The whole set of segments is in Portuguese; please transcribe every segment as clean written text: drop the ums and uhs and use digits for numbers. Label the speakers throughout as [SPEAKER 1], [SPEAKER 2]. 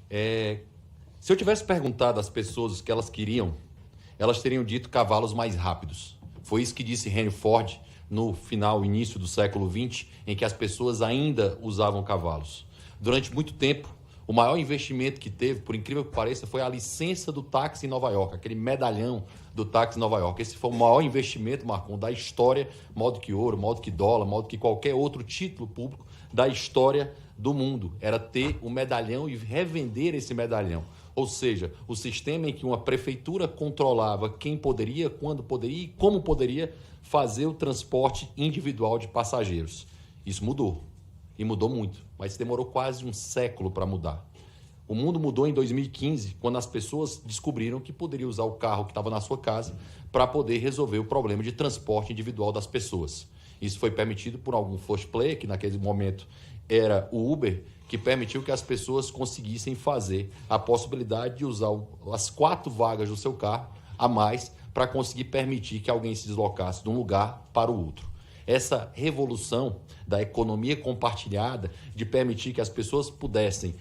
[SPEAKER 1] Se eu tivesse perguntado às pessoas o que elas queriam, elas teriam dito cavalos mais rápidos. Foi isso que disse Henry Ford no início do século XX, em que as pessoas ainda usavam cavalos. Durante muito tempo, o maior investimento que teve, por incrível que pareça, foi a licença do táxi em Nova York, aquele medalhão do táxi em Nova York. Esse foi o maior investimento, Marcon, da história, maior do que ouro, maior do que dólar, maior do que qualquer outro título público da história do mundo. Era ter o medalhão e revender esse medalhão. Ou seja, o sistema em que uma prefeitura controlava quem poderia, quando poderia e como poderia fazer o transporte individual de passageiros. Isso mudou. E mudou muito, mas demorou quase um século para mudar. O mundo mudou em 2015, quando as pessoas descobriram que poderiam usar o carro que estava na sua casa para poder resolver o problema de transporte individual das pessoas. Isso foi permitido por algum first player, que naquele momento era o Uber, que permitiu que as pessoas conseguissem fazer a possibilidade de usar as 4 vagas do seu carro a mais para conseguir permitir que alguém se deslocasse de um lugar para o outro. Essa revolução da economia compartilhada, de permitir que as pessoas pudessem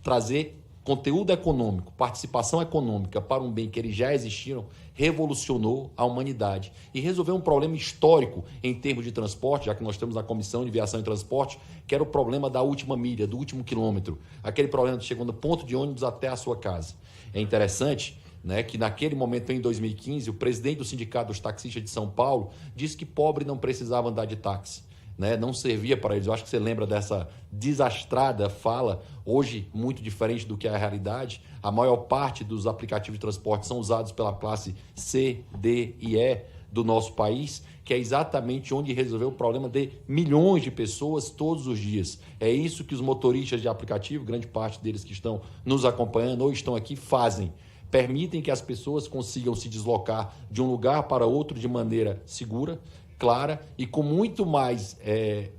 [SPEAKER 1] trazer conteúdo econômico, participação econômica para um bem que eles já existiram, revolucionou a humanidade e resolveu um problema histórico em termos de transporte, já que nós temos a Comissão de Viação e Transporte, que era o problema da última milha, do último quilômetro, aquele problema de chegando do ponto de ônibus até a sua casa. É interessante, né, que naquele momento, em 2015, o presidente do Sindicato dos Taxistas de São Paulo disse que pobre não precisava andar de táxi, né, não servia para eles. Eu acho que você lembra dessa desastrada fala, hoje muito diferente do que é a realidade. A maior parte dos aplicativos de transporte são usados pela classe C, D e E do nosso país, que é exatamente onde resolveu o problema de milhões de pessoas todos os dias. É isso que os motoristas de aplicativo, grande parte deles que estão nos acompanhando ou estão aqui, fazem. Permitem que as pessoas consigam se deslocar de um lugar para outro de maneira segura, clara e com muito mais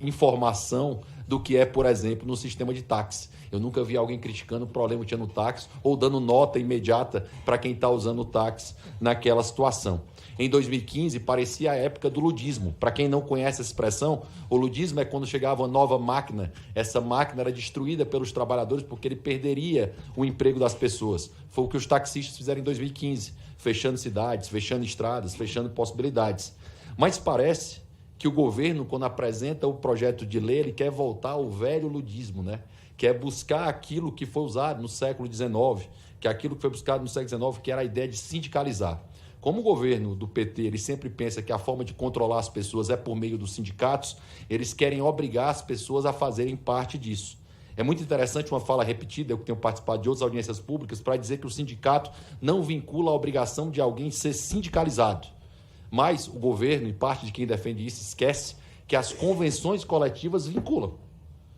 [SPEAKER 1] informação do que é, por exemplo, no sistema de táxi. Eu nunca vi alguém criticando o problema que tinha no táxi ou dando nota imediata para quem está usando o táxi naquela situação. Em 2015, parecia a época do ludismo. Para quem não conhece essa expressão, o ludismo é quando chegava uma nova máquina. Essa máquina era destruída pelos trabalhadores porque ele perderia o emprego das pessoas. Foi o que os taxistas fizeram em 2015, fechando cidades, fechando estradas, fechando possibilidades. Mas parece que o governo, quando apresenta o projeto de lei, ele quer voltar ao velho ludismo, né? Quer buscar aquilo que foi usado no século XIX, que é aquilo que foi buscado no século XIX, que era a ideia de sindicalizar. Como o governo do PT ele sempre pensa que a forma de controlar as pessoas é por meio dos sindicatos, eles querem obrigar as pessoas a fazerem parte disso. É muito interessante uma fala repetida, eu que tenho participado de outras audiências públicas, para dizer que o sindicato não vincula a obrigação de alguém ser sindicalizado. Mas o governo, e parte de quem defende isso, esquece que as convenções coletivas vinculam.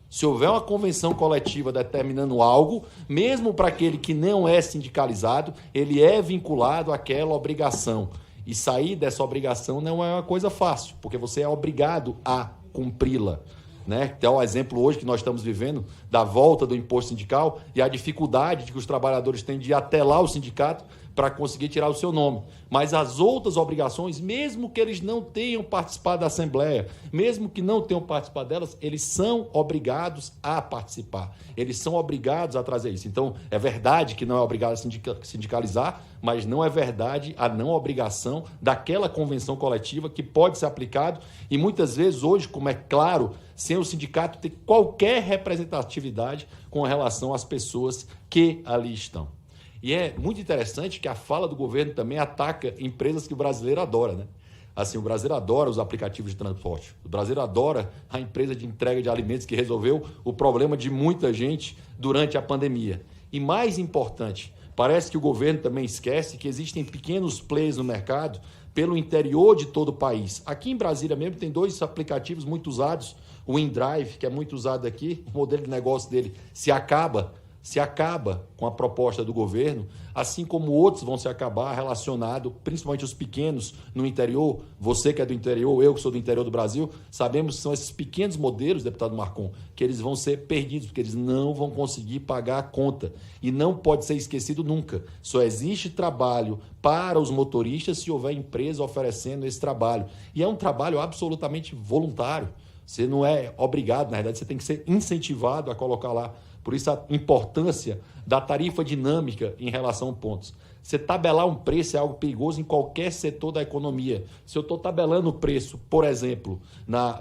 [SPEAKER 1] Se houver uma convenção coletiva determinando algo, mesmo para aquele que não é sindicalizado, ele é vinculado àquela obrigação. E sair dessa obrigação não é uma coisa fácil, porque você é obrigado a cumpri-la. Né? Então, o exemplo hoje que nós estamos vivendo da volta do imposto sindical e a dificuldade que os trabalhadores têm de ir até lá o sindicato para conseguir tirar o seu nome. Mas as outras obrigações, mesmo que eles não tenham participado da Assembleia, mesmo que não tenham participado delas, eles são obrigados a participar. Eles são obrigados a trazer isso. Então, é verdade que não é obrigado a sindicalizar, mas não é verdade a não obrigação daquela convenção coletiva que pode ser aplicado e muitas vezes hoje, como é claro, sem o sindicato ter qualquer representatividade com relação às pessoas que ali estão. E é muito interessante que a fala do governo também ataca empresas que o brasileiro adora, né? Assim, o brasileiro adora os aplicativos de transporte. O brasileiro adora a empresa de entrega de alimentos que resolveu o problema de muita gente durante a pandemia. E mais importante, parece que o governo também esquece que existem pequenos players no mercado pelo interior de todo o país. Aqui em Brasília mesmo tem 2 aplicativos muito usados. O InDrive, que é muito usado aqui, o modelo de negócio dele se acaba com a proposta do governo, assim como outros vão se acabar relacionado, principalmente os pequenos no interior. Você que é do interior, eu que sou do interior do Brasil, sabemos que são esses pequenos modelos, deputado Marcon, que eles vão ser perdidos, porque eles não vão conseguir pagar a conta. E não pode ser esquecido nunca. Só existe trabalho para os motoristas se houver empresa oferecendo esse trabalho. E é um trabalho absolutamente voluntário. Você não é obrigado, na verdade, você tem que ser incentivado a colocar lá Por isso a importância da tarifa dinâmica em relação a pontos. Você tabelar um preço é algo perigoso em qualquer setor da economia. Se eu estou tabelando o preço, por exemplo,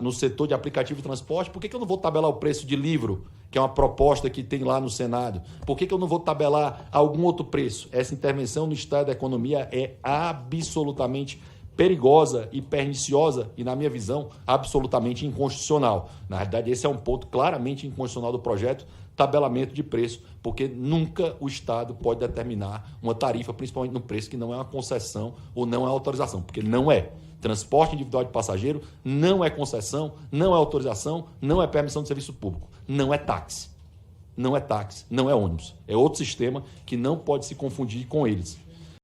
[SPEAKER 1] no setor de aplicativo de transporte, por que eu não vou tabelar o preço de livro, que é uma proposta que tem lá no Senado? Por que eu não vou tabelar algum outro preço? Essa intervenção no estado da economia é absolutamente perigosa e perniciosa e, na minha visão, absolutamente inconstitucional. Na realidade, esse é um ponto claramente inconstitucional do projeto, tabelamento de preço, porque nunca o Estado pode determinar uma tarifa, principalmente no preço, que não é uma concessão ou não é autorização, porque não é. Transporte individual de passageiro não é concessão, não é autorização, não é permissão de serviço público, não é táxi. Não é táxi, não é ônibus. É outro sistema que não pode se confundir com eles.